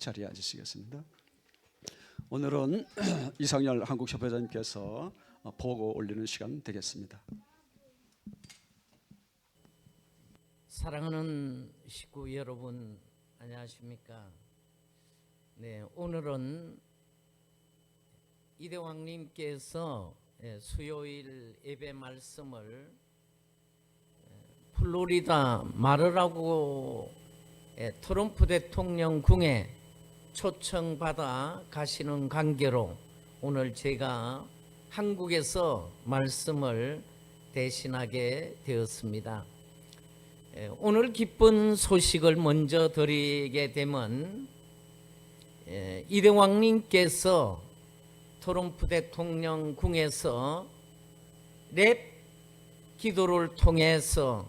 자리에 앉으시겠습니다. 오늘은 이상열 한국협회장님께서 보고 올리는 시간 되겠습니다. 사랑하는 식구 여러분, 안녕하십니까? 네, 오늘은 이대왕님께서 수요일 예배 말씀을 플로리다 마르라고 트럼프 대통령 궁에 초청받아 가시는 관계로 오늘 제가 한국에서 말씀을 대신하게 되었습니다. 오늘 기쁜 소식을 먼저 드리게 되면 이대왕님께서 트럼프 대통령 궁에서 랩 기도를 통해서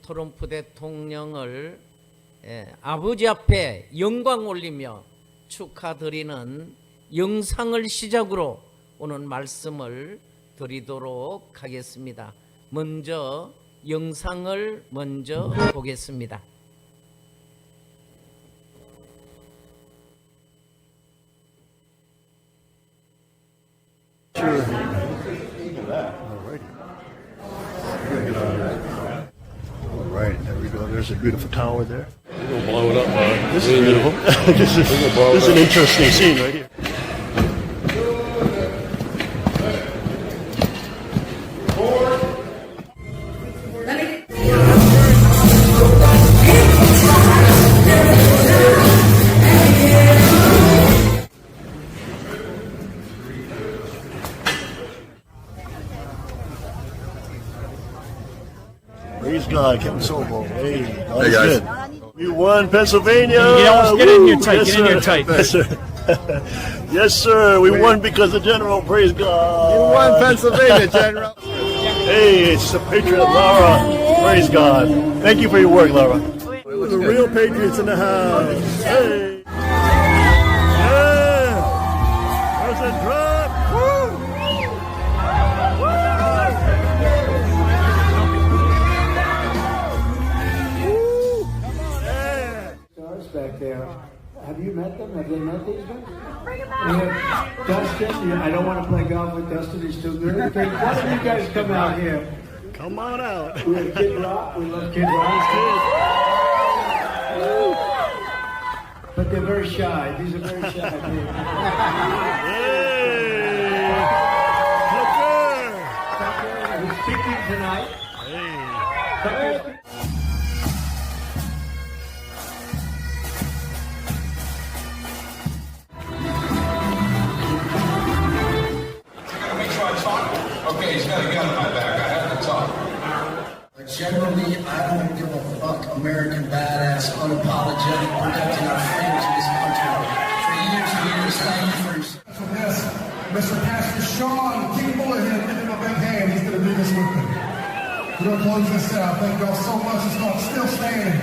트럼프 대통령을 아버지 앞에 영광 올리며 축하드리는 영상을 시작으로 오늘 말씀을 드리도록 하겠습니다. 먼저 영상을 보겠습니다. Sure. All right, there we go. There's a beautiful tower there. We're gonna blow it up, bud. This is beautiful. this is an interesting scene right here. Praise God, Kevin Sobel. Hey, God is guys. good. We won Pennsylvania. Get in your tight. Yes, Get in your sir. tight. Yes, sir. Yes, sir. We won because of General. Praise God. You won Pennsylvania, General. Hey, it's the Patriot Laura. Praise God. Thank you for your work, Laura. The real Patriots in the house. Hey. Yeah. There's a drop. Woo. Stars back there. Have you met them? Have they met these guys? Bring them out. Dustin, I don't want to play golf with Dustin. He's too good. Okay, why don't you guys come out here? Come on out. We have Kid Rock. We love Kid Rock. But they're very shy. These are very shy people. Hey. Tucker. Tucker, who's speaking tonight. Hey. Tucker. Okay, he's got a gun in my back. I have to talk. Generally, I don't give a fuck. American badass, unapologetic, protecting our freedoms in this country. For years and years, thank you for your... Yes, Mr. Pastor Sean, King Bullethead, give him a big hand. He's going to lead us with me. We're going to close this out. Thank y'all so much. It's called Still Standing.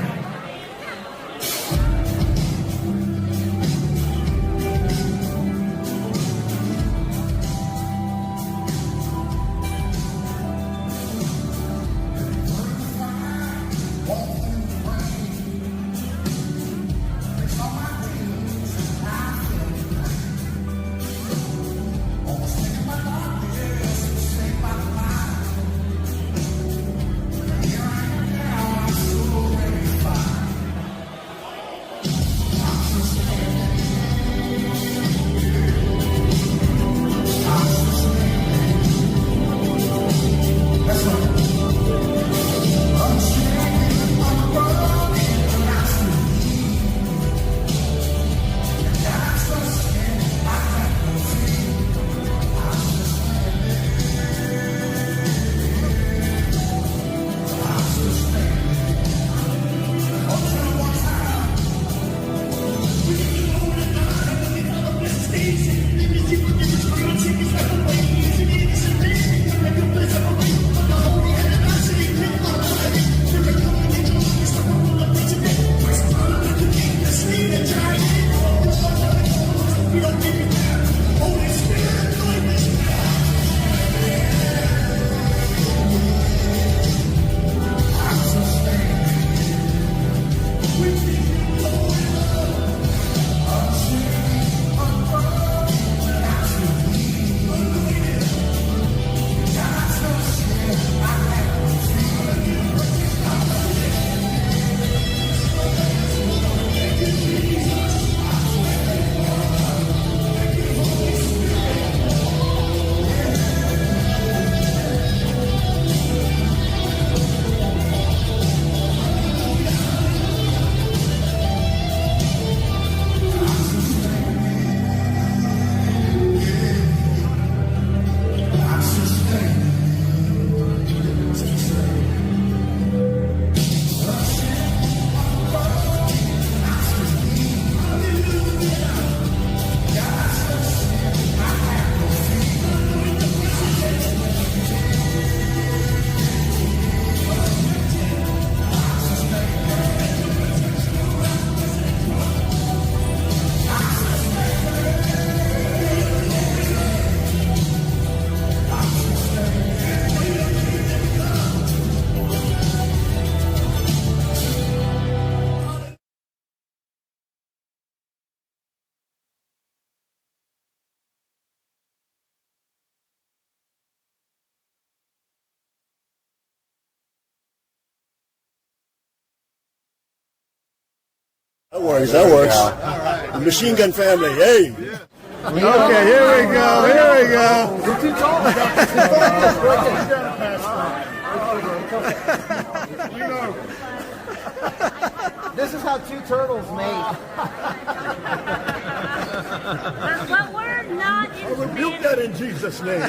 That works. That works. The Machine Gun Family. Hey. Okay, here we go. Here we go. You're too tall. This is how two turtles mate. But we're not I rebuke that in Jesus' name.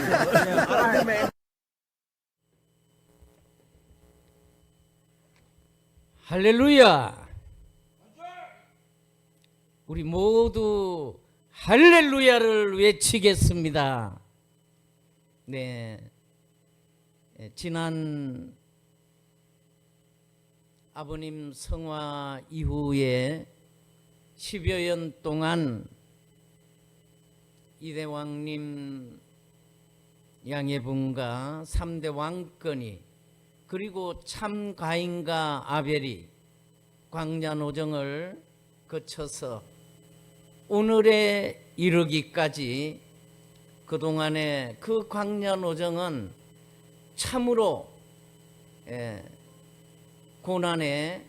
할렐루야. 우리 모두 할렐루야를 외치겠습니다. 네. 지난 아버님 성화 이후에 10여 년 동안 이대왕님 양해분과 3대 왕건이 그리고 참가인과 아벨이 광야노정을 거쳐서 오늘에 이르기까지 그동안의 그 광야노정은 참으로 고난의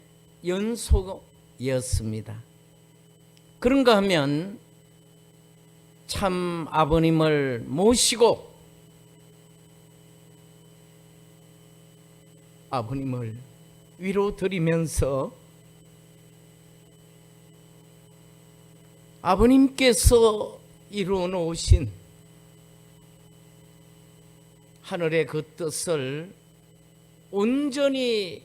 연속이었습니다. 그런가 하면 참 아버님을 모시고 아버님을 위로드리면서 아버님께서 이루어 놓으신 하늘의 그 뜻을 온전히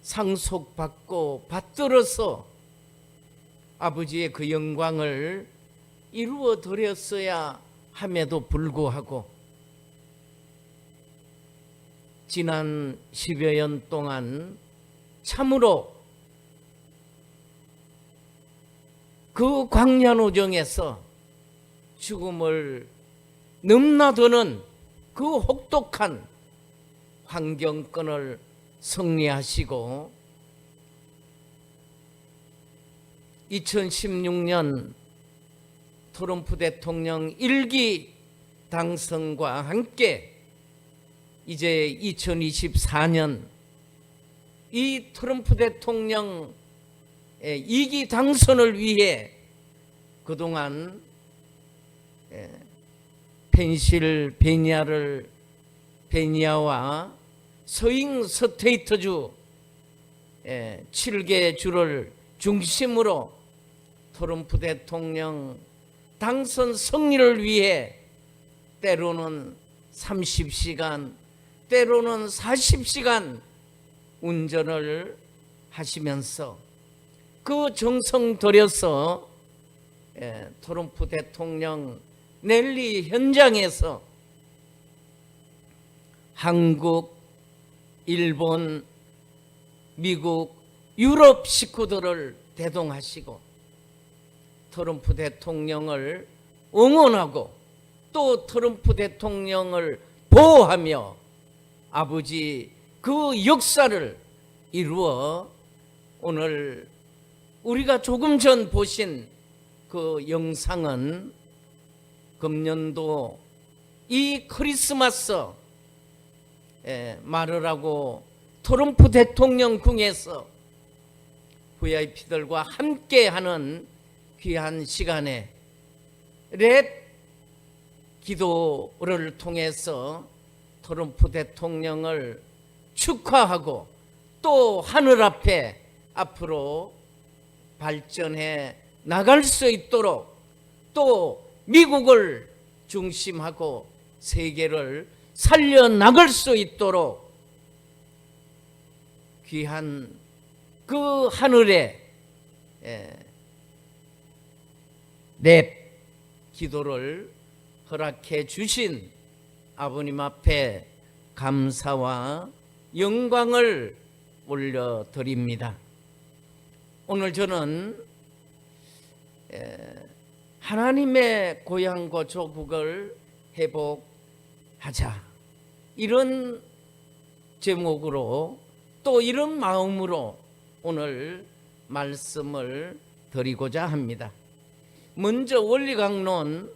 상속받고 받들어서 아버지의 그 영광을 이루어 드렸어야 함에도 불구하고 지난 10여 년 동안 참으로 그 광야노정에서 죽음을 넘나드는 그 혹독한 환경권을 승리하시고 2016년 트럼프 대통령 1기 당선과 함께 이제 2024년 이 트럼프 대통령 2기 당선을 위해 그동안 펜실베니아와 스윙 스테이트주 7개 주를 중심으로 트럼프 대통령 당선 승리를 위해 때로는 30시간 때로는 40시간 운전을 하시면서 그 정성 들여서 트럼프 대통령 랠리 현장에서 한국, 일본, 미국, 유럽 식구들을 대동하시고 트럼프 대통령을 응원하고 또 트럼프 대통령을 보호하며 아버지 그 역사를 이루어 오늘 우리가 조금 전 보신 그 영상은 금년도 이 크리스마스 말을 하고 트럼프 대통령 궁에서 VIP들과 함께하는 귀한 시간에 랩 기도를 통해서 트럼프 대통령을 축하하고 또 하늘 앞에 앞으로 발전해 나갈 수 있도록 또 미국을 중심하고 세계를 살려나갈 수 있도록 귀한 그 하늘에 랩 기도를 허락해 주신 아버님 앞에 감사와 영광을 올려드립니다. 오늘 저는 하나님의 고향과 조국을 회복하자 이런 제목으로 또 이런 마음으로 오늘 말씀을 드리고자 합니다. 먼저 원리강론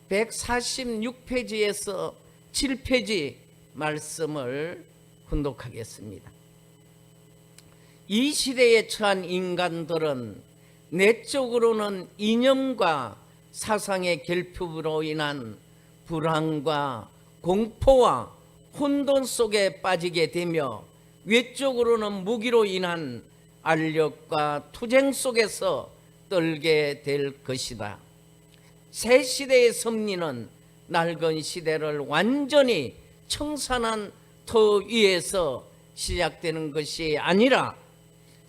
146페이지에서 7페이지 말씀을 훈독하겠습니다. 이 시대에 처한 인간들은 내적으로는 이념과 사상의 결핍으로 인한 불안과 공포와 혼돈 속에 빠지게 되며 외적으로는 무기로 인한 알력과 투쟁 속에서 떨게 될 것이다. 새 시대의 섭리는 낡은 시대를 완전히 청산한 터 위에서 시작되는 것이 아니라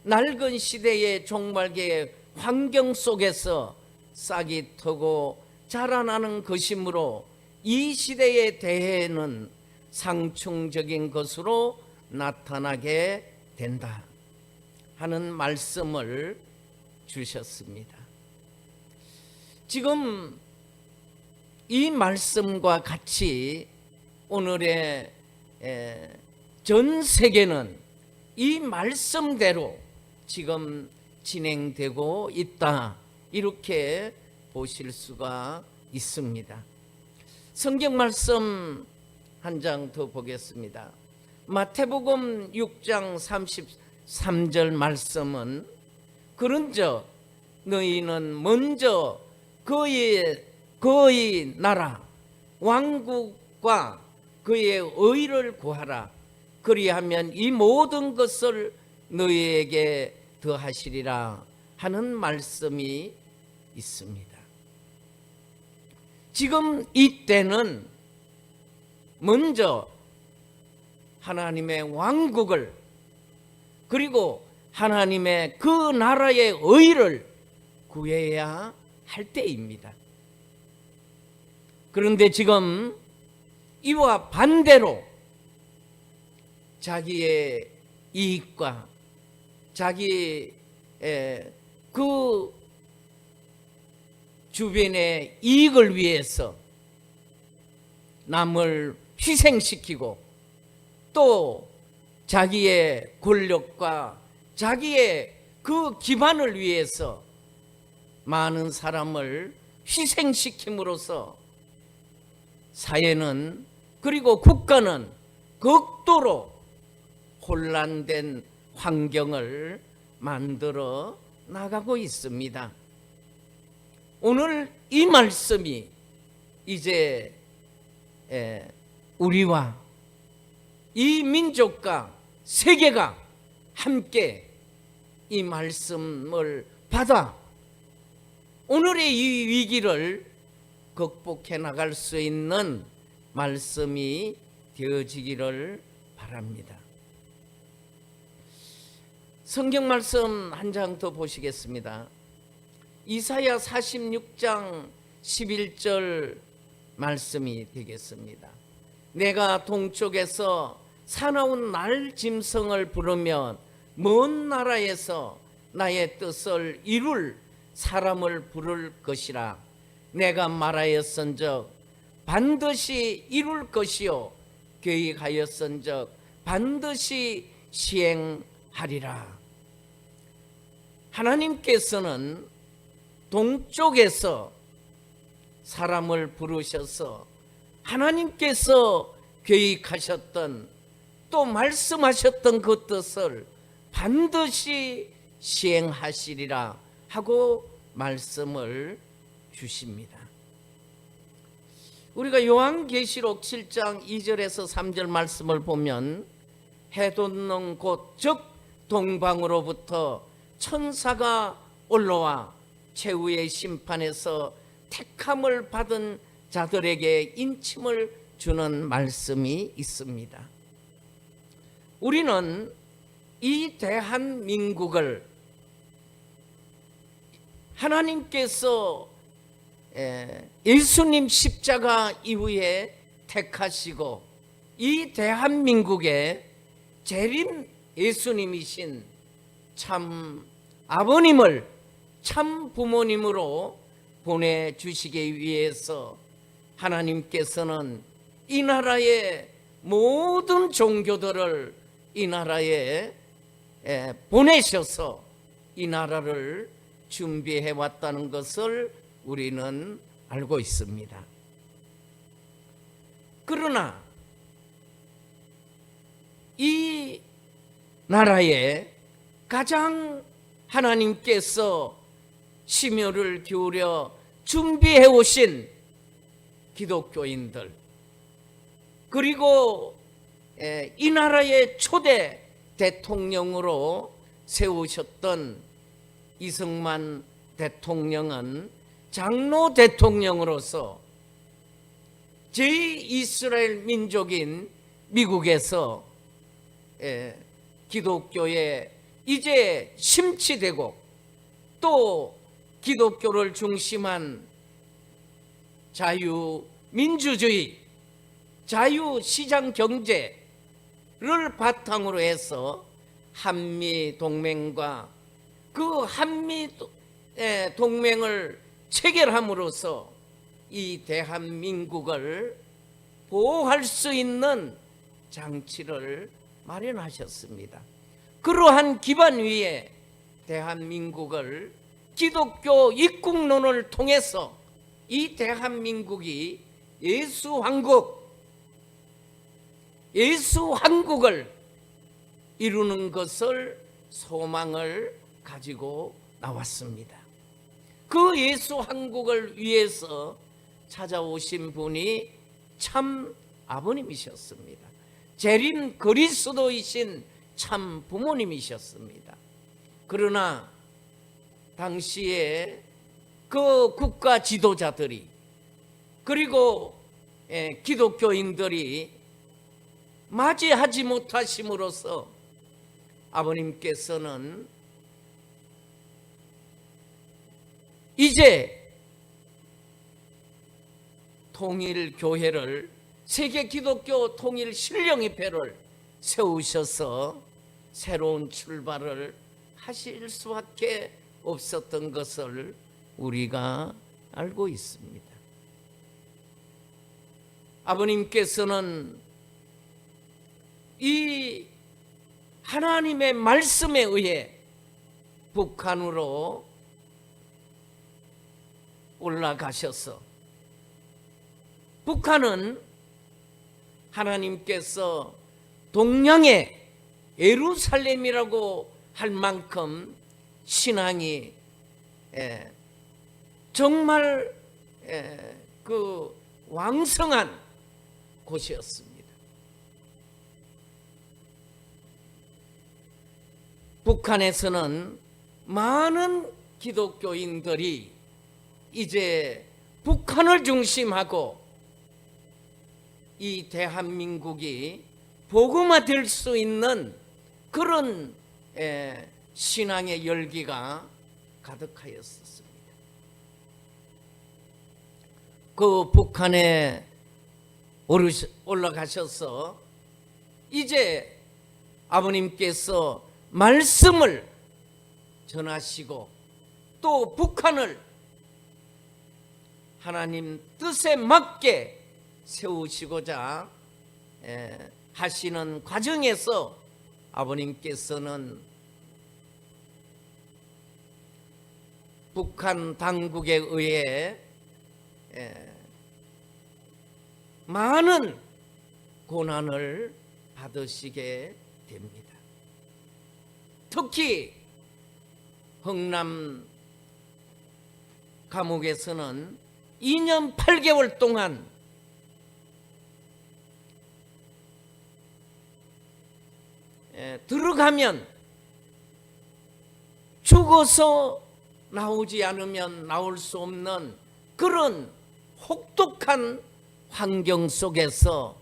낡은 시대의 종말계의 환경 속에서 싹이 트고 자라나는 것이므로 이 시대의 대해는 상충적인 것으로 나타나게 된다 하는 말씀을 주셨습니다. 지금 이 말씀과 같이 오늘의 전 세계는 이 말씀대로 지금 진행되고 있다, 이렇게 보실 수가 있습니다. 성경 말씀 한 장 더 보겠습니다. 마태복음 6장 33절 말씀은 그런즉 너희는 먼저 그의 나라 왕국과 그의 의를 구하라. 그리하면 이 모든 것을 너희에게 더하시리라 하는 말씀이 있습니다. 지금 이때는 먼저 하나님의 왕국을, 그리고 하나님의 그 나라의 의를 구해야 할 때입니다. 그런데 지금 이와 반대로 자기의 이익과 자기의 그 주변의 이익을 위해서 남을 희생시키고 또 자기의 권력과 자기의 그 기반을 위해서 많은 사람을 희생시킴으로써 사회는, 그리고 국가는 극도로 혼란된 환경을 만들어 나가고 있습니다. 오늘 이 말씀이 이제 우리와 이 민족과 세계가 함께 이 말씀을 받아 오늘의 이 위기를 극복해 나갈 수 있는 말씀이 되어지기를 바랍니다. 성경 말씀 한 장 더 보시겠습니다. 이사야 46장 11절 말씀이 되겠습니다. 내가 동쪽에서 사나운 날 짐승을 부르면 먼 나라에서 나의 뜻을 이룰 사람을 부를 것이라. 내가 말하였은즉 반드시 이룰 것이요 계획하였은즉 반드시 시행하리라. 하나님께서는 동쪽에서 사람을 부르셔서 하나님께서 계획하셨던 또 말씀하셨던 그 뜻을 반드시 시행하시리라 하고 말씀을 주십니다. 우리가 요한계시록 7장 2절에서 3절 말씀을 보면 해 돋는 곳 즉 동방으로부터 천사가 올라와 최후의 심판에서 택함을 받은 자들에게 인침을 주는 말씀이 있습니다. 우리는 이 대한민국을 하나님께서 예수님 십자가 이후에 택하시고 이 대한민국에 재림 예수님이신 참 아버님을 참 부모님으로 보내주시기 위해서 하나님께서는 이 나라의 모든 종교들을 이 나라에 보내셔서 이 나라를 준비해 왔다는 것을 우리는 알고 있습니다. 그러나 이 나라에 가장 하나님께서 심혈을 기울여 준비해 오신 기독교인들, 그리고 이 나라의 초대 대통령으로 세우셨던 이승만 대통령은 장로 대통령으로서 제2이스라엘 민족인 미국에서 기독교에 이제 심취되고 또 기독교를 중심한 자유민주주의, 자유시장 경제를 바탕으로 해서 한미동맹과 그 한미동맹을 체결함으로써 이 대한민국을 보호할 수 있는 장치를 마련하셨습니다. 그러한 기반 위에 대한민국을 기독교 입국론을 통해서 이 대한민국이 예수한국을 이루는 것을 소망을 가지고 나왔습니다. 그 예수한국을 위해서 찾아오신 분이 참 아버님이셨습니다. 재림 그리스도이신 참 부모님이셨습니다. 그러나 당시에 그 국가 지도자들이 그리고 기독교인들이 맞이하지 못하심으로써 아버님께서는 이제 통일교회를, 세계 기독교 통일 신령협회를 세우셔서 새로운 출발을 하실 수밖에 없었던 것을 우리가 알고 있습니다. 아버님께서는 이 하나님의 말씀에 의해 북한으로 올라가셔서, 북한은 하나님께서 동양의 예루살렘이라고 할 만큼 신앙이 정말 그 왕성한 곳이었습니다. 북한에서는 많은 기독교인들이 이제 북한을 중심하고 이 대한민국이 복음화될 수 있는 그런 신앙의 열기가 가득하였습니다. 그 북한에 올라가셔서 이제 아버님께서 말씀을 전하시고 또 북한을 하나님 뜻에 맞게 세우시고자 하시는 과정에서 아버님께서는 북한 당국에 의해 많은 고난을 받으시게 됩니다. 특히 흥남 감옥에서는 2년 8개월 동안 들어가면 죽어서 나오지 않으면 나올 수 없는 그런 혹독한 환경 속에서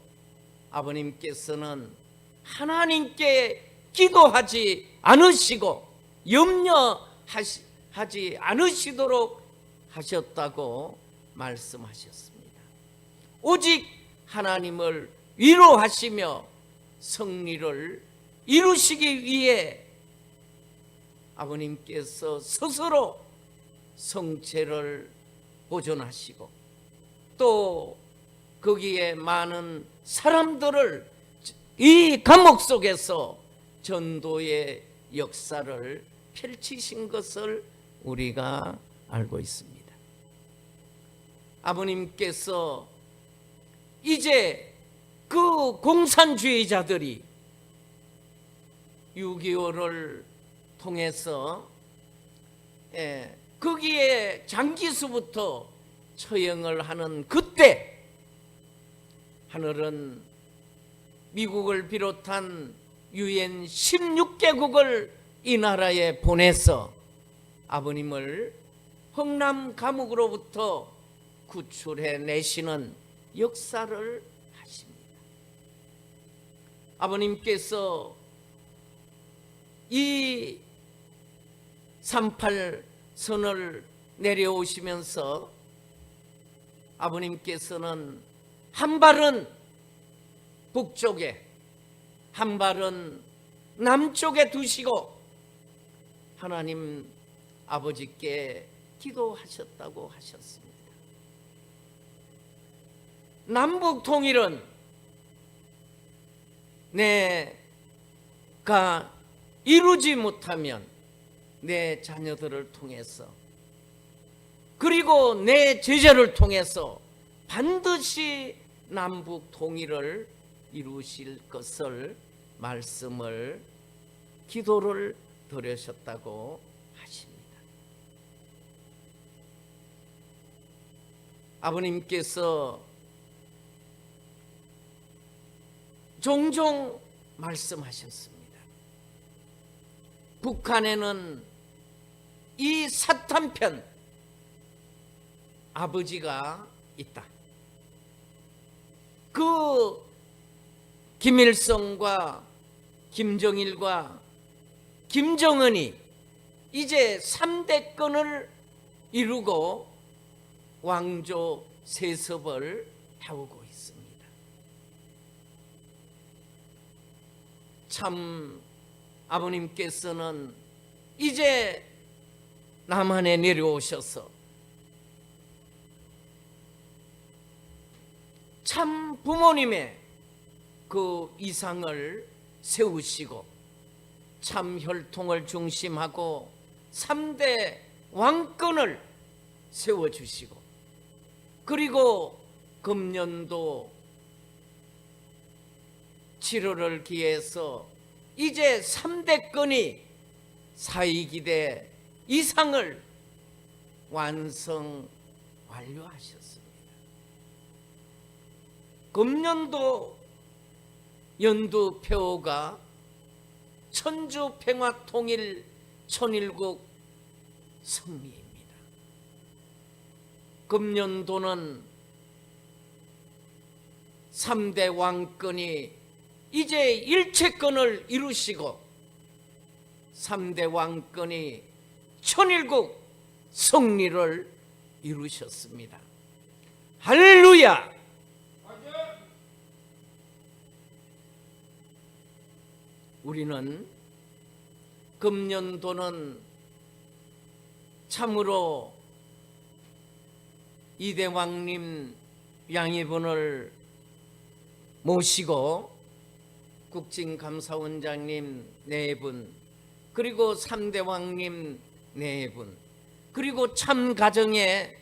아버님께서는 하나님께 기도하지 않으시고 염려하지 않으시도록 하셨다고 말씀하셨습니다. 오직 하나님을 위로하시며 승리를 이루시기 위해 아버님께서 스스로 성체를 보존하시고 또 거기에 많은 사람들을 이 감옥 속에서 전도의 역사를 펼치신 것을 우리가 알고 있습니다. 아버님께서 이제 그 공산주의자들이 6.25를 통해서 거기에 장기수부터 처형을 하는 그때 하늘은 미국을 비롯한 유엔 16개국을 이 나라에 보내서 아버님을 흥남 감옥으로부터 구출해 내시는 역사를 하십니다. 아버님께서 이 38선을 내려오시면서 아버님께서는 한 발은 북쪽에 한 발은 남쪽에 두시고 하나님 아버지께 기도하셨다고 하셨습니다. 남북 통일은 내가 이루지 못하면 내 자녀들을 통해서 그리고 내 제자를 통해서 반드시 남북 통일을 이루실 것을 말씀을 기도를 드리셨다고 하십니다. 아버님께서 종종 말씀하셨습니다. 북한에는 이 사탄편 아버지가 있다. 그 김일성과 김정일과 김정은이 이제 3대권을 이루고 왕조 세습을 해오고 있습니다. 참 아버님께서는 이제 남한에 내려오셔서 참 부모님의 그 이상을 세우시고 참 혈통을 중심하고 3대 왕권을 세워주시고 그리고 금년도 7월을 기해서 이제 3대권이 사이기대 이상을 완료하셨습니다. 금년도 연두 폐호가 천주 평화 통일 천일국 승리입니다. 금년도는 3대 왕권이 이제 일체권을 이루시고 3대 왕권이 천일국 승리를 이루셨습니다. 할렐루야! 우리는 금년도는 참으로 이대왕님 양해분을 모시고 국진감사원장님 4분 그리고 3대 왕님 4분 그리고 참가정의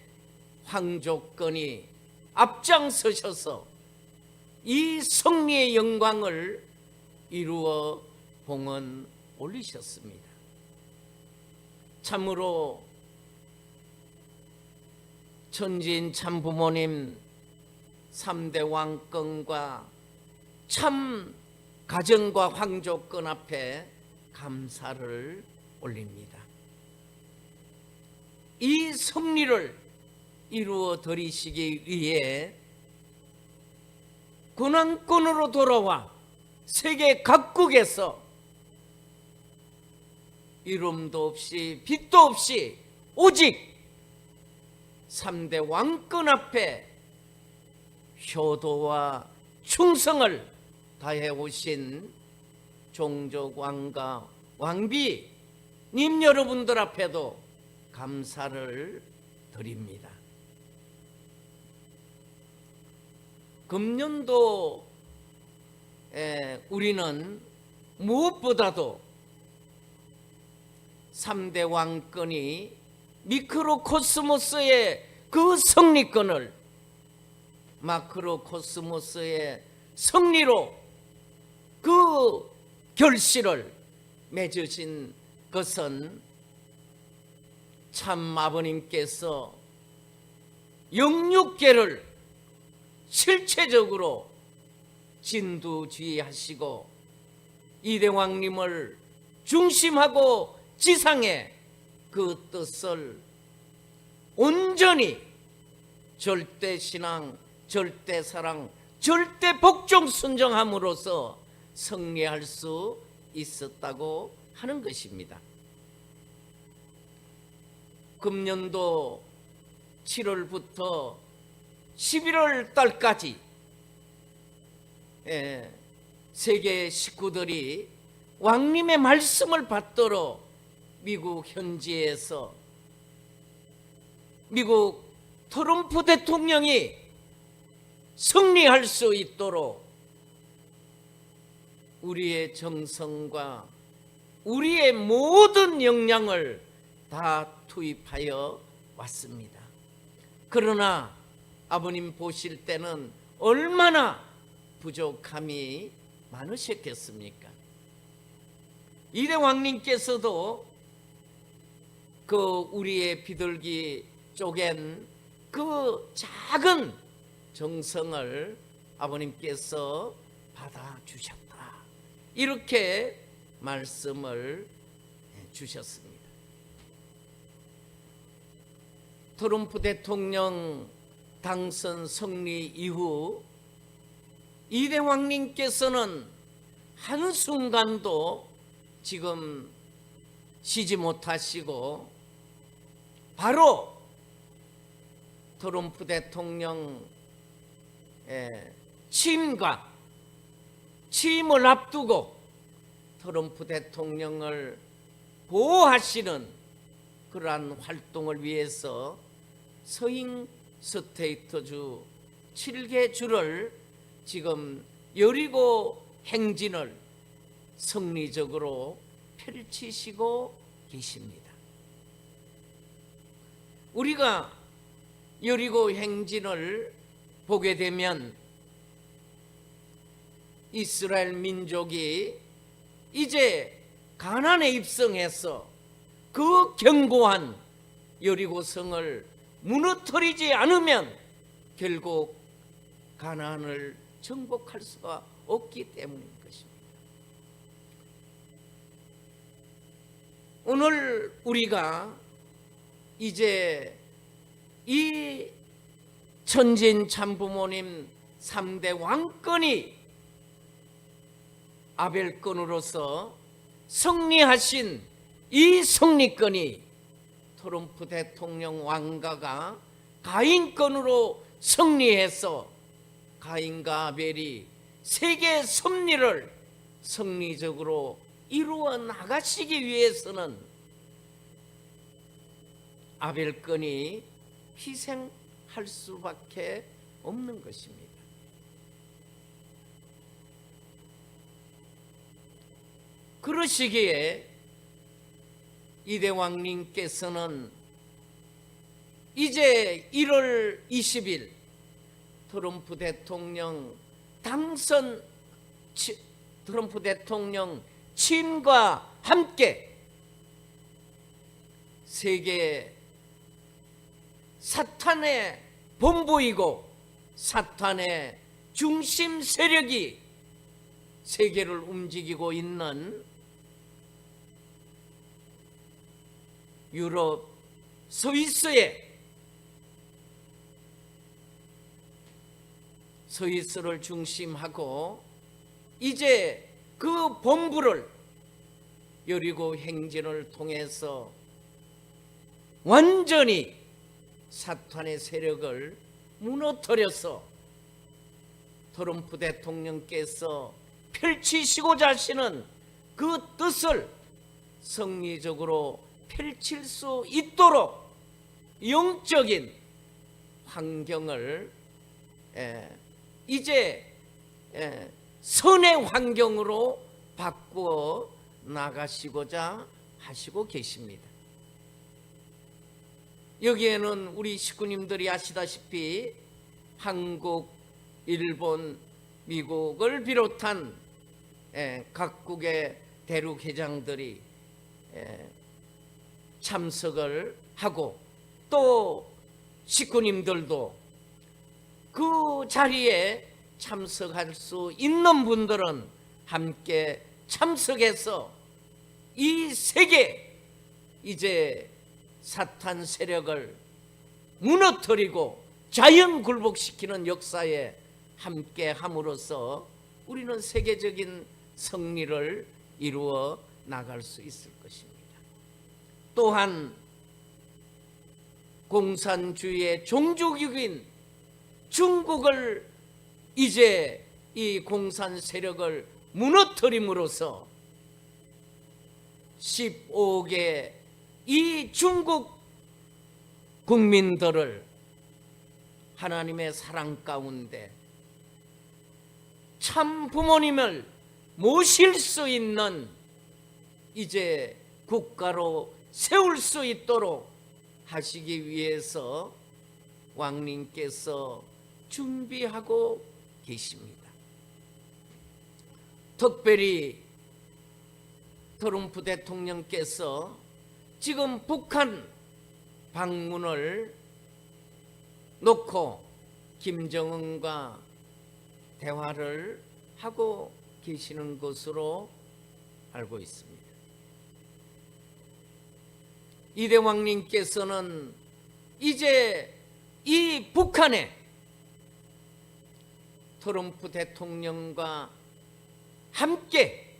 황족건이 앞장서셔서 이 승리의 영광을 이루어 봉헌 올리셨습니다. 참으로 천지인 참부모님 3대 왕권과 참 가정과 황족권 앞에 감사를 올립니다. 이 승리를 이루어 드리시기 위해 군왕권으로 돌아와 세계 각국에서 이름도 없이 빛도 없이 오직 3대 왕권 앞에 효도와 충성을 다해 오신 종족 왕과 왕비 님 여러분들 앞에도 감사를 드립니다. 금년도에 우리는 무엇보다도 3대 왕권이 미크로코스모스의 그 승리권을 마크로코스모스의 승리로 그 결실을 맺으신 것은 참 아버님께서 영육계를 실체적으로 진두지휘하시고 이대왕님을 중심하고 지상에 그 뜻을 온전히 절대신앙, 절대사랑, 절대복종 순종함으로써 승리할 수 있었다고 하는 것입니다. 금년도 7월부터 11월 달까지 세계 식구들이 왕님의 말씀을 받도록 미국 현지에서 미국 트럼프 대통령이 승리할 수 있도록 우리의 정성과 우리의 모든 역량을 다 투입하여 왔습니다. 그러나 아버님 보실 때는 얼마나 부족함이 많으셨겠습니까? 이대왕님께서도 그 우리의 비둘기 쪼갠 그 작은 정성을 아버님께서 받아주셨다, 이렇게 말씀을 주셨습니다. 트럼프 대통령 당선 승리 이후 이대왕님께서는 한순간도 지금 쉬지 못하시고 바로 트럼프 대통령 취임을 앞두고 트럼프 대통령을 보호하시는 그러한 활동을 위해서 서잉 스테이트주 7개 주를 지금 여리고 행진을 승리적으로 펼치시고 계십니다. 우리가 여리고 행진을 보게 되면 이스라엘 민족이 이제 가나안에 입성해서 그 견고한 여리고성을 무너뜨리지 않으면 결국 가나안을 정복할 수가 없기 때문인 것입니다. 오늘 우리가 이제 이 천진 참부모님 3대 왕권이 아벨권으로서 승리하신 이 승리권이 트럼프 대통령 왕가가 가인권으로 승리해서 가인과 아벨이 세계 섭리를 승리적으로 이루어 나가시기 위해서는 아벨권이 희생할 수밖에 없는 것입니다. 그러시기에 이대왕님께서는 이제 1월 20일 트럼프 대통령 트럼프 대통령 취임과 함께 세계 사탄의 본부이고 사탄의 중심 세력이 세계를 움직이고 있는 유럽 스위스를 중심하고 이제 그 본부를 여리고 행진을 통해서 완전히 사탄의 세력을 무너뜨려서 트럼프 대통령께서 펼치시고자 하시는 그 뜻을 승리적으로 펼칠 수 있도록 영적인 환경을 이제 선의 환경으로 바꾸어 나가시고자 하시고 계십니다. 여기에는 우리 식구님들이 아시다시피 한국, 일본, 미국을 비롯한 각국의 대륙 회장들이 참석을 하고 또 식구님들도 그 자리에 참석할 수 있는 분들은 함께 참석해서 이 세계 이제 사탄 세력을 무너뜨리고 자연 굴복시키는 역사에 함께 함으로써 우리는 세계적인 승리를 이루어 나갈 수 있을 것입니다. 또한 공산주의의 종주국인 중국을 이제 이 공산 세력을 무너뜨림으로써 15억의 이 중국 국민들을 하나님의 사랑 가운데 참 부모님을 모실 수 있는 이제 국가로 세울 수 있도록 하시기 위해서 왕님께서 준비하고 계십니다. 특별히 트럼프 대통령께서 지금 북한 방문을 놓고 김정은과 대화를 하고 계시는 것으로 알고 있습니다. 이대왕님께서는 이제 이 북한에 트럼프 대통령과 함께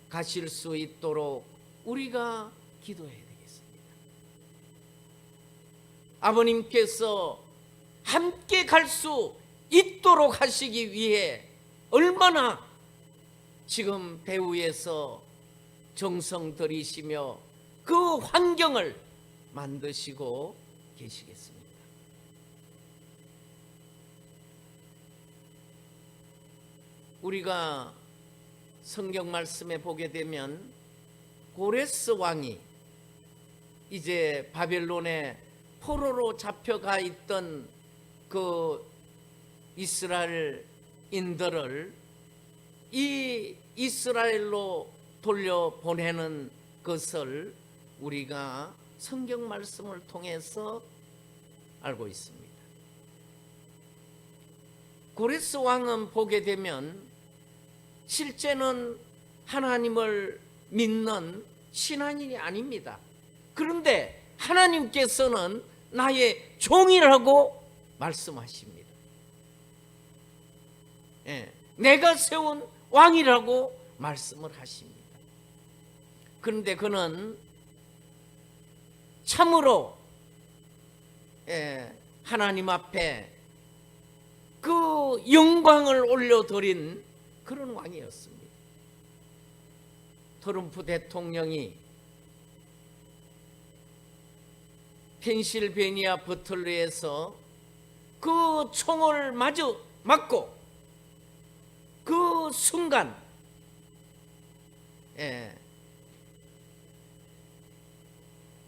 가실 수 있도록 우리가 기도해야 되겠습니다. 아버님께서 함께 갈 수 있도록 하시기 위해 얼마나 지금 배후에서 정성 들이시며 그 환경을 만드시고 계시겠습니다. 우리가 성경 말씀에 보게 되면 고레스 왕이 이제 바벨론에 포로로 잡혀가 있던 그 이스라엘인들을 이 이스라엘로 돌려보내는 것을 우리가 성경 말씀을 통해서 알고 있습니다. 고레스 왕은 보게 되면 실제는 하나님을 믿는 신앙인이 아닙니다. 그런데 하나님께서는 나의 종이라고 말씀하십니다. 내가 세운 왕이라고 말씀을 하십니다. 그런데 그는 참으로 하나님 앞에 그 영광을 올려드린 그런 왕이었습니다. 트럼프 대통령이 펜실베니아 버틀러에서 그 총을 마주 맞고 그 순간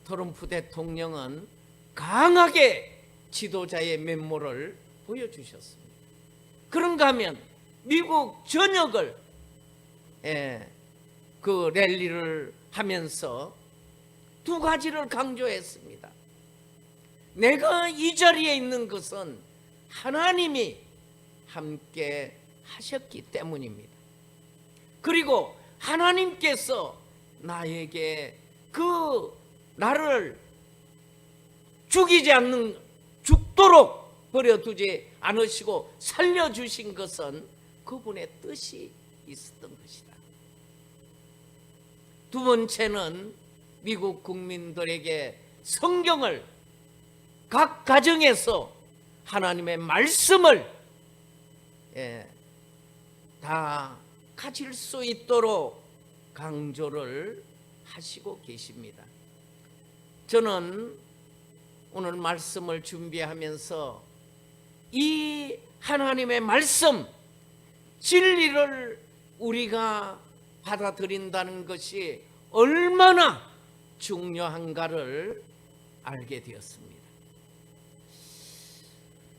트럼프 대통령은 강하게 지도자의 면모를 보여주셨습니다. 그런가 하면 미국 전역을 그 랠리를 하면서 두 가지를 강조했습니다. 내가 이 자리에 있는 것은 하나님이 함께 하셨기 때문입니다. 그리고 하나님께서 나에게 그 나를 죽도록 버려두지 않으시고 살려주신 것은 그분의 뜻이 있었던 것이다. 두 번째는 미국 국민들에게 성경을 각 가정에서 하나님의 말씀을 다 가질 수 있도록 강조를 하시고 계십니다. 저는 오늘 말씀을 준비하면서 이 하나님의 말씀, 진리를 우리가 받아들인다는 것이 얼마나 중요한가를 알게 되었습니다.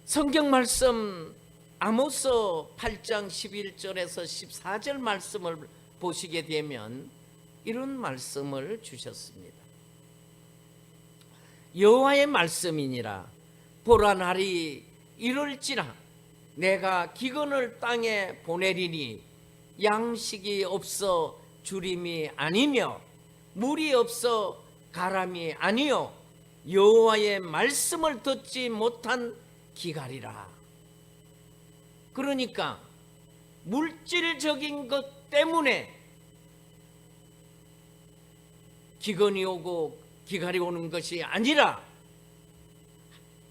성경 말씀 아모스 8장 11절에서 14절 말씀을 보시게 되면 이런 말씀을 주셨습니다. 여호와의 말씀이니라. 보라 날이 이를지라 내가 기근을 땅에 보내리니 양식이 없어 주림이 아니며 물이 없어 가람이 아니요 여호와의 말씀을 듣지 못한 기갈이라. 그러니까 물질적인 것 때문에 기근이 오고 기갈이 오는 것이 아니라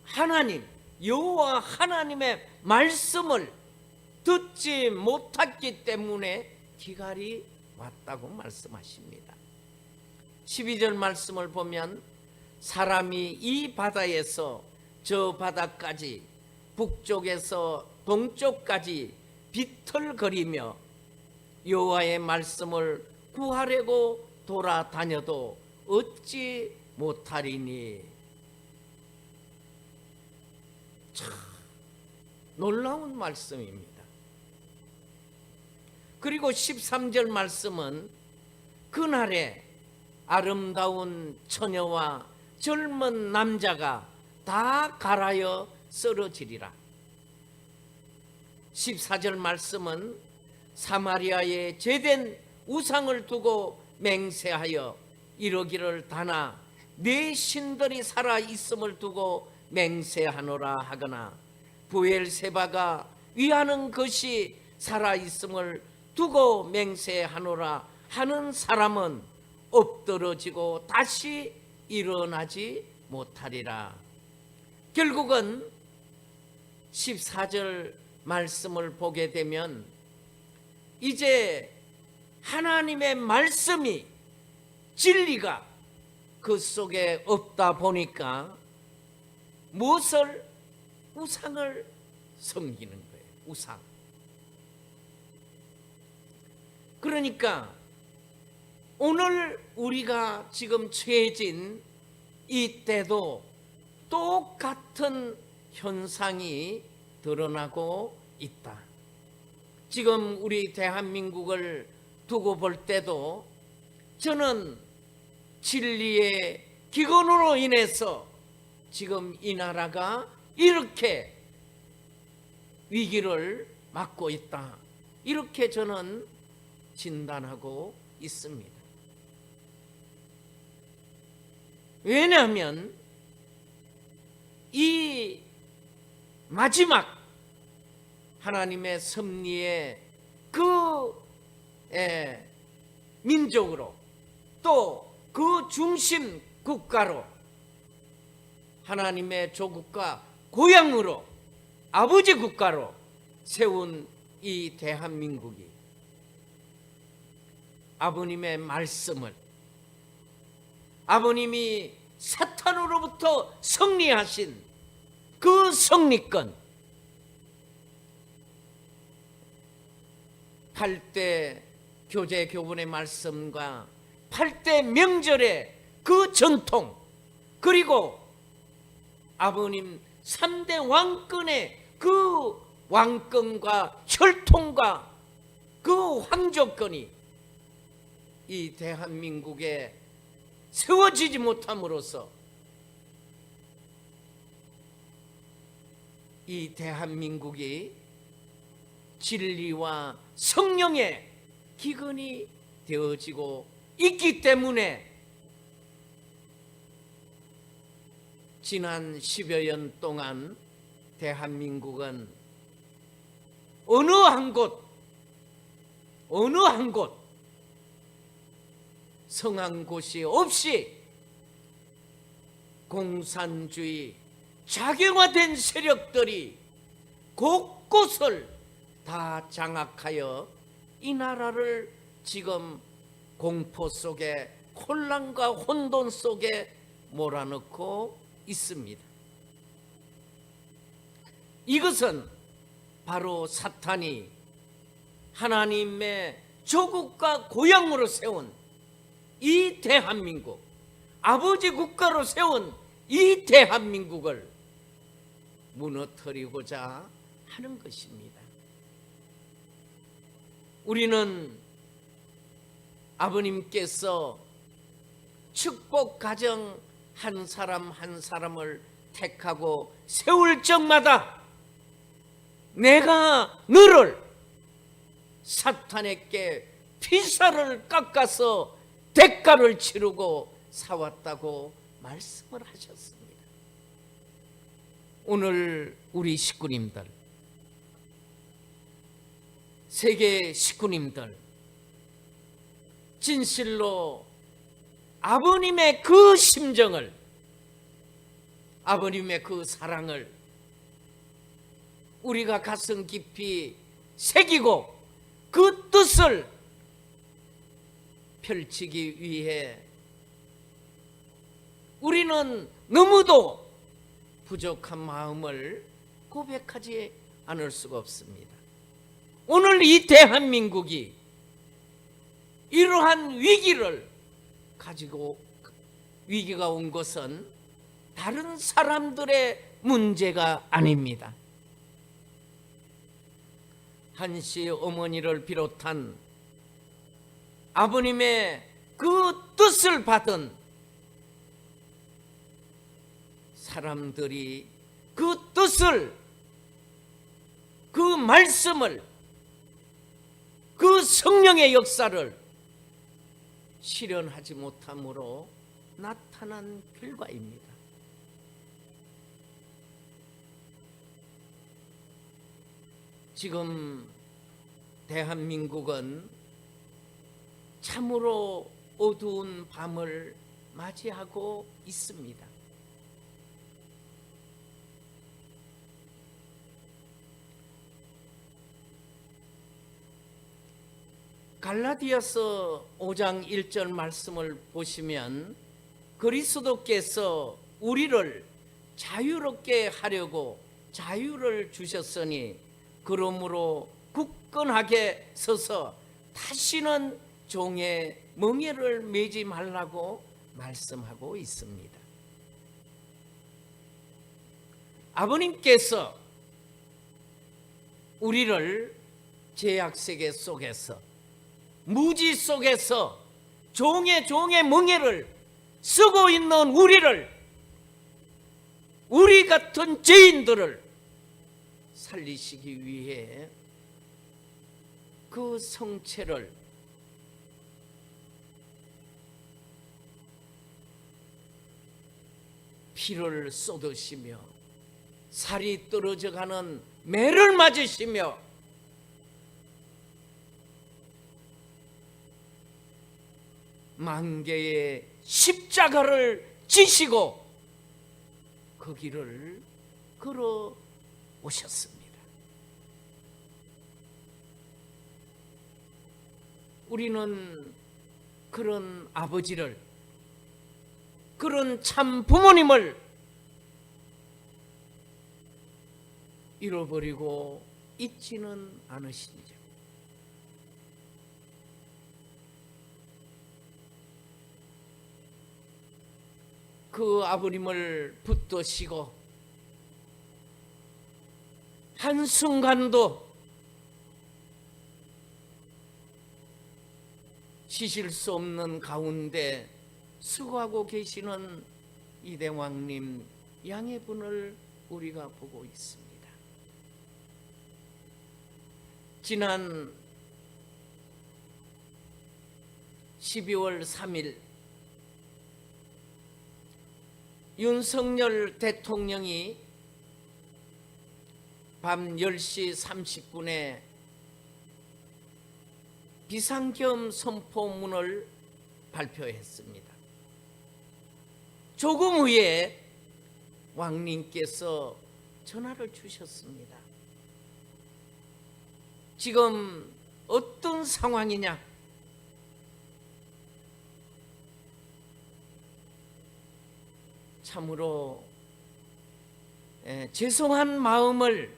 하나님 여호와 하나님의 말씀을 듣지 못했기 때문에 기갈이 왔다고 말씀하십니다. 12절 말씀을 보면 사람이 이 바다에서 저 바다까지 북쪽에서 동쪽까지 비틀거리며 여호와의 말씀을 구하려고 돌아다녀도 얻지 못하리니. 참 놀라운 말씀입니다. 그리고 13절 말씀은 그날에 아름다운 처녀와 젊은 남자가 다 갈아여 쓰러지리라. 14절 말씀은 사마리아에 제된 우상을 두고 맹세하여 이러기를 다나 내 신들이 살아 있음을 두고 맹세하노라 하거나 부엘세바가 위하는 것이 살아 있음을 두고 맹세하노라 하는 사람은 엎드러지고 다시 일어나지 못하리라. 결국은 14절 말씀을 보게 되면 이제 하나님의 말씀이 진리가 그 속에 없다 보니까 무엇을 우상을 섬기는 거예요. 우상. 그러니까 오늘 우리가 지금 처해진 이때도 똑같은 현상이 드러나고 있다. 지금 우리 대한민국을 두고 볼 때도 저는 진리의 기근으로 인해서 지금 이 나라가 이렇게 위기를 맞고 있다, 이렇게 저는 진단하고 있습니다. 왜냐하면 이 마지막 하나님의 섭리의 그 민족으로 또 그 중심 국가로 하나님의 조국과 고향으로 아버지 국가로 세운 이 대한민국이 아버님의 말씀을, 아버님이 사탄으로부터 승리하신 그 승리권, 8대 교제 교훈의 말씀과 8대 명절의 그 전통, 그리고 아버님 3대 왕권의 그 왕권과 혈통과 그 황조권이 이 대한민국에 세워지지 못함으로써 이 대한민국이 진리와 성령의 기근이 되어지고 있기 때문에 지난 10여 년 동안 대한민국은 어느 한 곳 성한 곳이 없이 공산주의 작용화된 세력들이 곳곳을 다 장악하여 이 나라를 지금 공포 속에, 혼란과 혼돈 속에 몰아넣고 있습니다. 이것은 바로 사탄이 하나님의 조국과 고향으로 세운 이 대한민국, 아버지 국가로 세운 이 대한민국을 무너뜨리고자 하는 것입니다. 우리는 아버님께서 축복 가정 한 사람 한 사람을 택하고 세울 적마다 내가 너를 사탄에게 피살을 깎아서 대가를 치르고 사왔다고 말씀을 하셨습니다. 오늘 우리 식구님들, 세계 식구님들, 진실로 아버님의 그 심정을, 아버님의 그 사랑을 우리가 가슴 깊이 새기고 그 뜻을 펼치기 위해 우리는 너무도 부족한 마음을 고백하지 않을 수가 없습니다. 오늘 이 대한민국이 이러한 위기를 가지고 위기가 온 것은 다른 사람들의 문제가 아닙니다. 한씨 어머니를 비롯한 아버님의 그 뜻을 받은 사람들이 그 뜻을, 그 말씀을, 그 성령의 역사를 실현하지 못함으로 나타난 결과입니다. 지금 대한민국은 참으로 어두운 밤을 맞이하고 있습니다. 갈라디아서 5장 1절 말씀을 보시면 그리스도께서 우리를 자유롭게 하려고 자유를 주셨으니 그러므로 굳건하게 서서 다시는 종의 멍에를 매지 말라고 말씀하고 있습니다. 아버님께서 우리를 죄악세계 속에서, 무지 속에서 종의 멍에를 쓰고 있는 우리 같은 죄인들을 살리시기 위해 그 성체를 피를 쏟으시며 살이 떨어져가는 매를 맞으시며 만개의 십자가를 지시고 그 길을 걸어 오셨습니다. 우리는 그런 아버지를, 그런 참 부모님을 잃어버리고 잊지는 않으신지. 그 아버님을 붙드시고 한순간도 쉬실 수 없는 가운데 수고하고 계시는 이대왕님 양해분을 우리가 보고 있습니다. 지난 12월 3일 윤석열 대통령이 밤 10시 30분에 비상계엄 선포문을 발표했습니다. 조금 후에 왕님께서 전화를 주셨습니다. 지금 어떤 상황이냐? 참으로 죄송한 마음을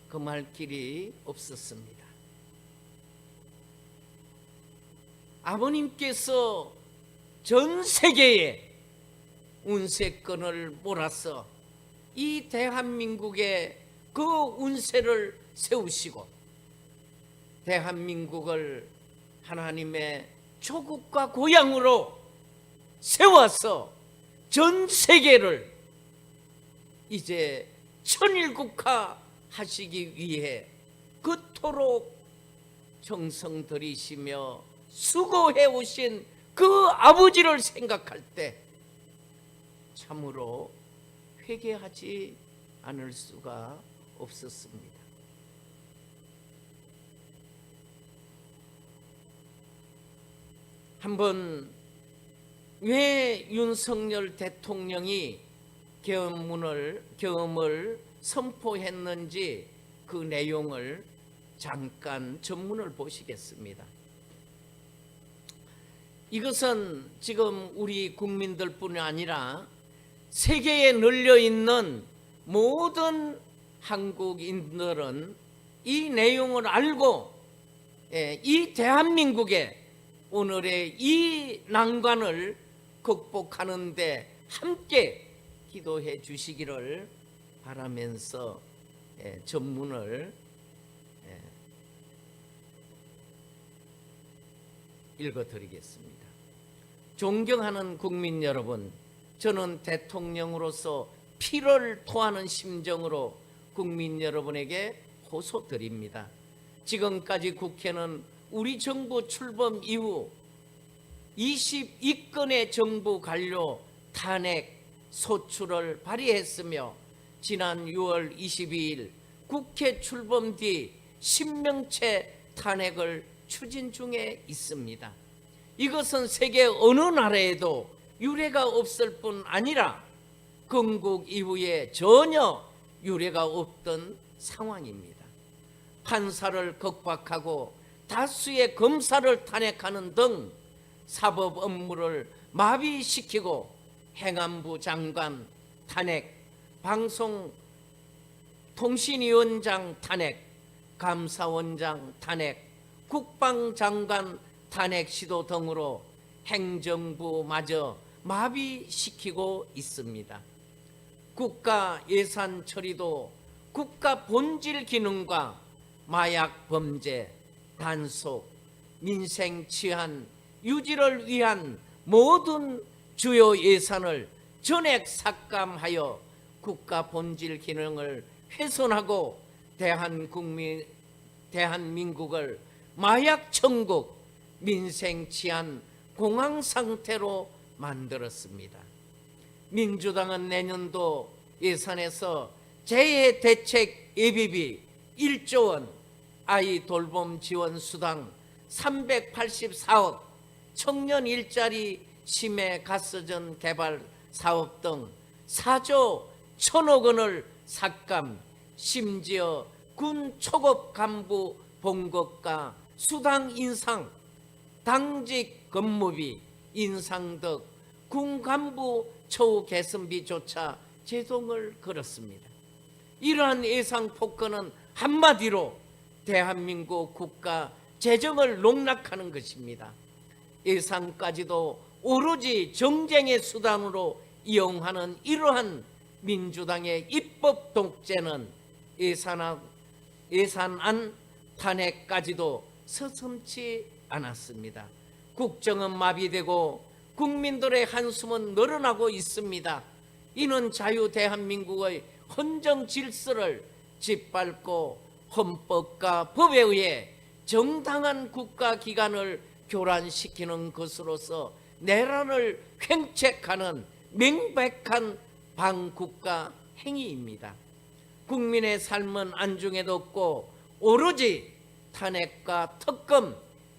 금할 길이 없었습니다. 아버님께서 전 세계에 운세권을 몰아서 이 대한민국에 그 운세를 세우시고 대한민국을 하나님의 조국과 고향으로 세워서 전 세계를 이제 천일국화 하시기 위해 그토록 정성 들이시며 수고해 오신 그 아버지를 생각할 때 참으로 회개하지 않을 수가 없었습니다. 한번 왜 윤석열 대통령이 계엄을 선포했는지 그 내용을 잠깐 전문을 보시겠습니다. 이것은 지금 우리 국민들뿐이 아니라 세계에 널려 있는 모든 한국인들은 이 내용을 알고 이 대한민국의 오늘의 이 난관을 극복하는 데 함께 기도해 주시기를 바라면서 전문을 읽어드리겠습니다. 존경하는 국민 여러분, 저는 대통령으로서 피를 토하는 심정으로 국민 여러분에게 호소드립니다. 지금까지 국회는 우리 정부 출범 이후 22건의 정부 관료 탄핵 소추를 발의했으며 지난 6월 22일 국회 출범 뒤 10명째 탄핵을 추진 중에 있습니다. 이것은 세계 어느 나라에도 유례가 없을 뿐 아니라 건국 이후에 전혀 유례가 없던 상황입니다. 판사를 겁박하고 다수의 검사를 탄핵하는 등 사법 업무를 마비시키고 행안부 장관 탄핵, 방송통신위원장 탄핵, 감사원장 탄핵, 국방장관 탄핵 시도 등으로 행정부마저 마비시키고 있습니다. 국가 예산 처리도 국가 본질 기능과 마약 범죄, 단속, 민생 치안 유지를 위한 모든 주요 예산을 전액 삭감하여 국가 본질 기능을 훼손하고 대한민국을 마약 천국, 민생 치안 공황 상태로 만들었습니다. 민주당은 내년도 예산에서 재해 대책 예비비 1조 원, 아이 돌봄 지원 수당 384억, 청년 일자리 심해 가스전 개발 사업 등 4조 1천억 원을 삭감, 심지어 군 초급 간부 봉급과 수당 인상, 당직 근무비 인상 등 군 간부 처우 개선비조차 제동을 걸었습니다. 이러한 예산 폭거는 한마디로 대한민국 국가 재정을 농락하는 것입니다. 예산까지도 오로지 정쟁의 수단으로 이용하는 이러한 민주당의 입법 독재는 예산안 탄핵까지도 서슴지 않았습니다. 국정은 마비되고 국민들의 한숨은 늘어나고 있습니다. 이는 자유 대한민국의 헌정 질서를 짓밟고 헌법과 법에 의해 정당한 국가기관을 교란시키는 것으로서 내란을 횡책하는 명백한 반국가 행위입니다. 국민의 삶은 안중에도 없고 오로지 탄핵과 특검,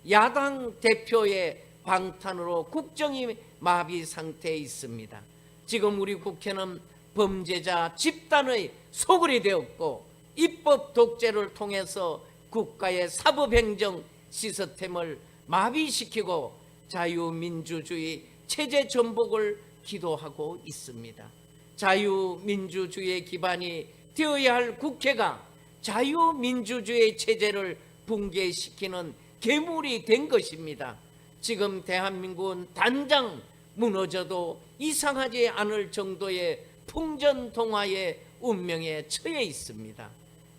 야당 대표의 방탄으로 국정이 마비 상태에 있습니다. 지금 우리 국회는 범죄자 집단의 소굴이 되었고 입법 독재를 통해서 국가의 사법행정 시스템을 마비시키고 자유민주주의 체제 전복을 기도하고 있습니다. 자유민주주의의 기반이 되어야 할 국회가 자유민주주의 체제를 붕괴시키는 괴물이 된 것입니다. 지금 대한민국은 단장 무너져도 이상하지 않을 정도의 풍전동화의 운명에 처해 있습니다.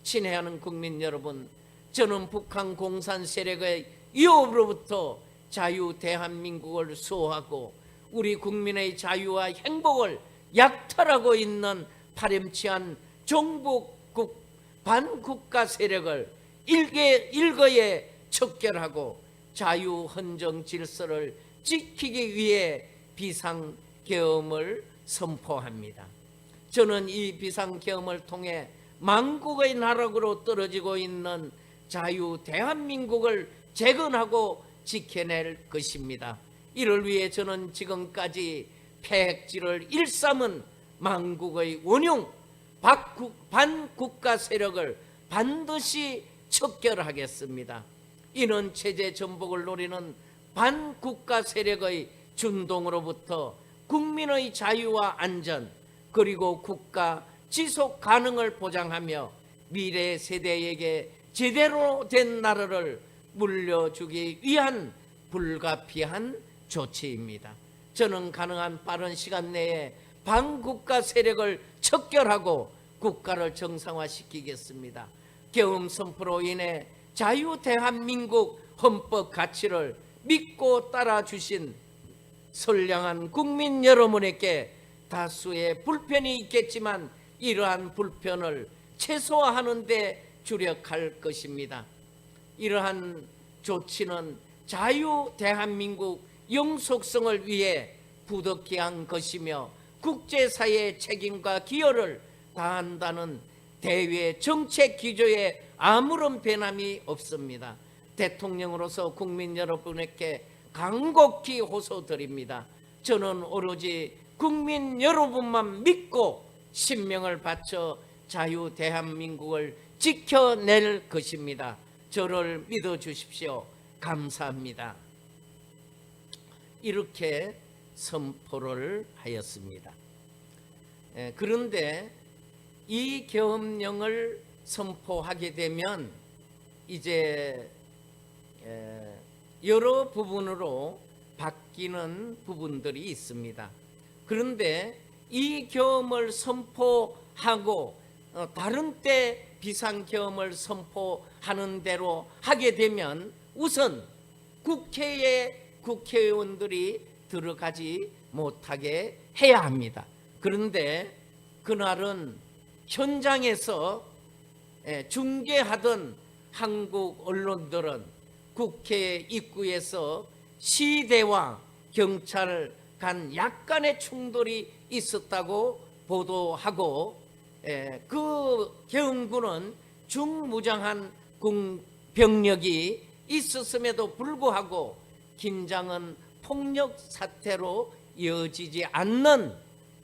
친애하는 국민 여러분, 저는 북한 공산 세력의 위협으로부터 자유 대한민국을 수호하고 우리 국민의 자유와 행복을 약탈하고 있는 파렴치한 종북국 반국가 세력을 일거에 척결하고 자유헌정 질서를 지키기 위해 비상계엄을 선포합니다. 저는 이 비상계엄을 통해 만국의 나락으로 떨어지고 있는 자유 대한민국을 재건하고 지켜낼 것입니다. 이를 위해 저는 지금까지 폐핵질을 일삼은 만국의 원흉 반국가 세력을 반드시 척결하겠습니다. 이는 체제 전복을 노리는 반국가 세력의 준동으로부터 국민의 자유와 안전 그리고 국가 지속 가능을 보장하며 미래 세대에게 제대로 된 나라를 물려주기 위한 불가피한 조치입니다. 저는 가능한 빠른 시간 내에 반국가 세력을 척결하고 국가를 정상화시키겠습니다. 계엄 선포로 인해 자유 대한민국 헌법 가치를 믿고 따라주신 선량한 국민 여러분에게 다수의 불편이 있겠지만 이러한 불편을 최소화하는 데 주력할 것입니다. 이러한 조치는 자유 대한민국 영속성을 위해 부득이한 것이며 국제사회의 책임과 기여를 다한다는 대외 정책 기조에 아무런 변함이 없습니다. 대통령으로서 국민 여러분에게 간곡히 호소드립니다. 저는 오로지 국민 여러분만 믿고 신명을 바쳐 자유 대한민국을 지켜낼 것입니다. 저를 믿어주십시오. 감사합니다. 이렇게 선포를 하였습니다. 그런데 이 계엄령을 선포하게 되면 이제 여러 부분으로 바뀌는 부분들이 있습니다. 그런데 이 계엄을 선포하고 다른 때 비상계엄을 선포하는 대로 하게 되면 우선 국회에 국회의원들이 들어가지 못하게 해야 합니다. 그런데 그날은 현장에서 중계하던 한국 언론들은 국회 입구에서 시대와 경찰 간 약간의 충돌이 있었다고 보도하고 그 계엄군은 중무장한 병력이 있었음에도 불구하고 긴장은 폭력 사태로 이어지지 않는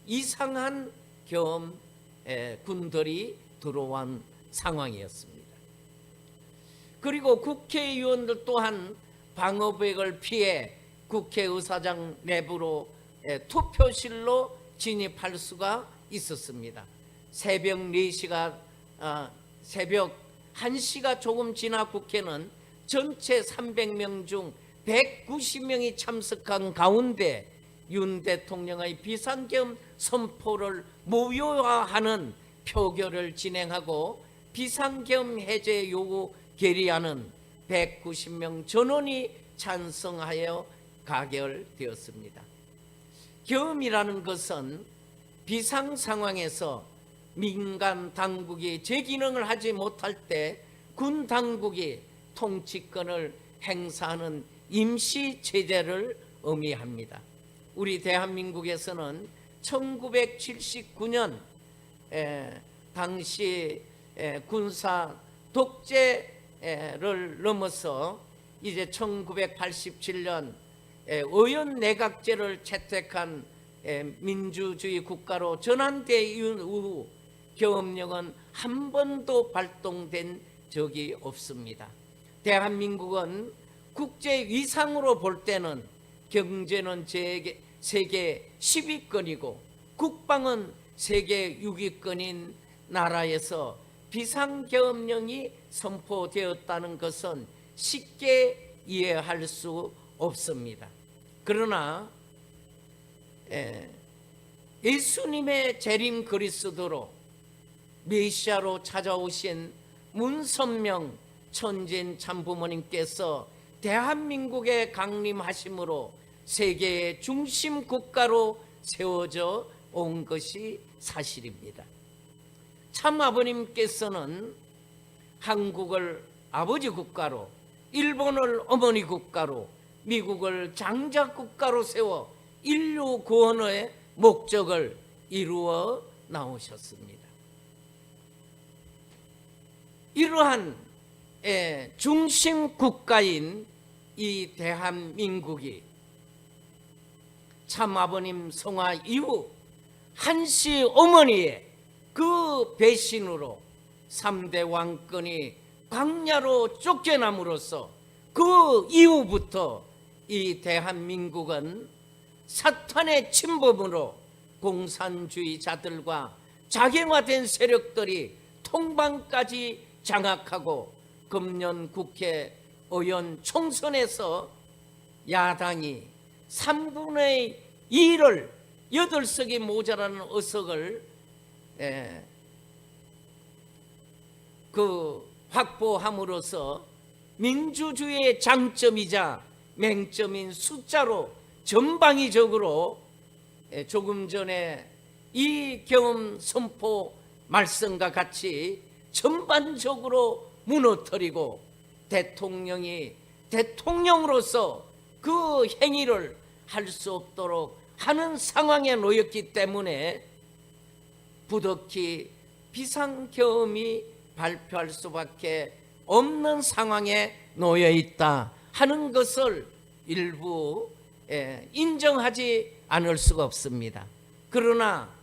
이상한 계엄 군들이 들어온 상황이었습니다. 그리고 국회의원들 또한 방어벽을 피해 국회의사장 내부로 투표실로 진입할 수가 있었습니다. 새벽 4시가 새벽 1시가 조금 지나 국회는 전체 300명 중 190명이 참석한 가운데 윤 대통령의 비상계엄 선포를 무효화하는 표결을 진행하고 비상계엄 해제 요구 결의안은 190명 전원이 찬성하여 가결되었습니다. 계엄이라는 것은 비상 상황에서 민간 당국이 제 기능을 하지 못할 때 군 당국이 통치권을 행사하는 임시 체제를 의미합니다. 우리 대한민국에서는 1979년 당시 군사 독재를 넘어서 이제 1987년 의원 내각제를 채택한 민주주의 국가로 전환된 이후 계엄령은 한 번도 발동된 적이 없습니다. 대한민국은 국제 위상으로 볼 때는 경제는 세계 10위권이고 국방은 세계 6위권인 나라에서 비상계엄령이 선포되었다는 것은 쉽게 이해할 수 없습니다. 그러나 예수님의 재림 그리스도로 메시아로 찾아오신 문선명 천진 참부모님께서 대한민국에 강림하심으로 세계의 중심 국가로 세워져 온 것이 사실입니다. 참 아버님께서는 한국을 아버지 국가로, 일본을 어머니 국가로, 미국을 장자 국가로 세워 인류 구원의 목적을 이루어 나오셨습니다. 이러한 중심 국가인 이 대한민국이 참 아버님 성화 이후 한시 어머니의 그 배신으로 3대 왕권이 광야로 쫓겨남으로써 그 이후부터 이 대한민국은 사탄의 침범으로 공산주의자들과 작용화된 세력들이 통방까지 장악하고 금년 국회의원 총선에서 야당이 3분의 2를 8석이 모자라는 의석을 확보함으로써 민주주의의 장점이자 맹점인 숫자로 전방위적으로 조금 전에 이 경험 선포 말씀과 같이 전반적으로 무너뜨리고 대통령이 대통령으로서 그 행위를 할 수 없도록 하는 상황에 놓였기 때문에 부득이 비상계엄이 발표할 수밖에 없는 상황에 놓여 있다 하는 것을 일부 인정하지 않을 수가 없습니다. 그러나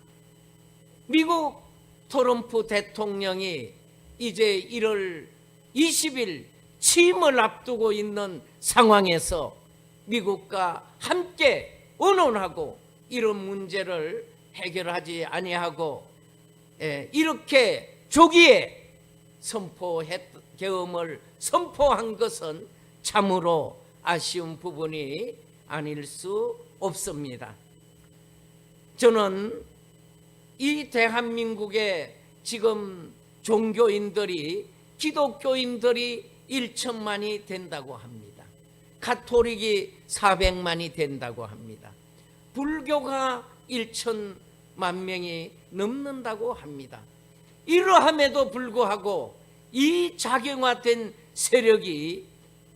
미국 트럼프 대통령이 이제 1월 20일 취임을 앞두고 있는 상황에서 미국과 함께 의논하고 이런 문제를 해결하지 아니하고 이렇게 조기에 계엄을 선포한 것은 참으로 아쉬운 부분이 아닐 수 없습니다. 저는 이 대한민국의 지금 종교인들이 기독교인들이 1천만이 된다고 합니다. 가톨릭이 400만이 된다고 합니다. 불교가 1천만 명이 넘는다고 합니다. 이러함에도 불구하고 이 작용화된 세력이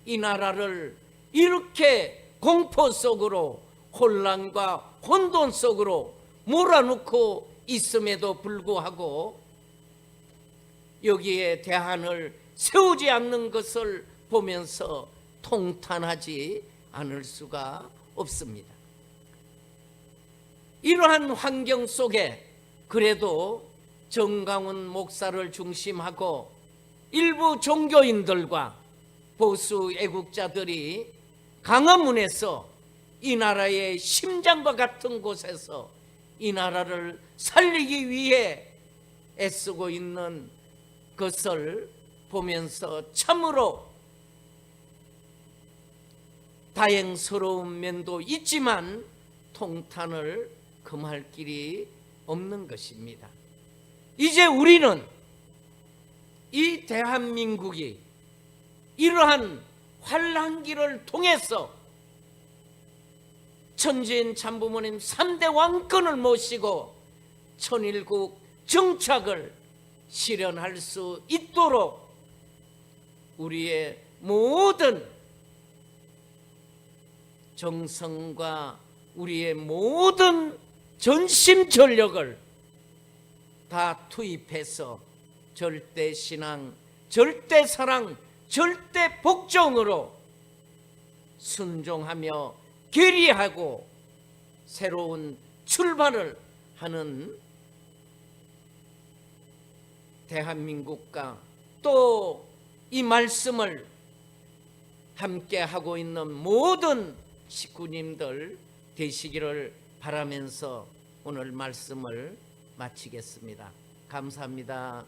이 나라를 이렇게 공포 속으로 혼란과 혼돈 속으로 몰아넣고 있음에도 불구하고 여기에 대안을 세우지 않는 것을 보면서 통탄하지 않을 수가 없습니다. 이러한 환경 속에 그래도 정강훈 목사를 중심하고 일부 종교인들과 보수 애국자들이 강화문에서 이 나라의 심장과 같은 곳에서 이 나라를 살리기 위해 애쓰고 있는 것을 보면서 참으로 다행스러운 면도 있지만 통탄을 금할 길이 없는 것입니다. 이제 우리는 이 대한민국이 이러한 환란기를 통해서 천지인 참부모님 3대 왕권을 모시고 천일국 정착을 실현할 수 있도록 우리의 모든 정성과 우리의 모든 전심전력을 다 투입해서 절대신앙, 절대사랑, 절대복종으로 순종하며 계리하고 새로운 출발을 하는 대한민국과 또 이 말씀을 함께 하고 있는 모든 식구님들 되시기를 바라면서 오늘 말씀을 마치겠습니다. 감사합니다.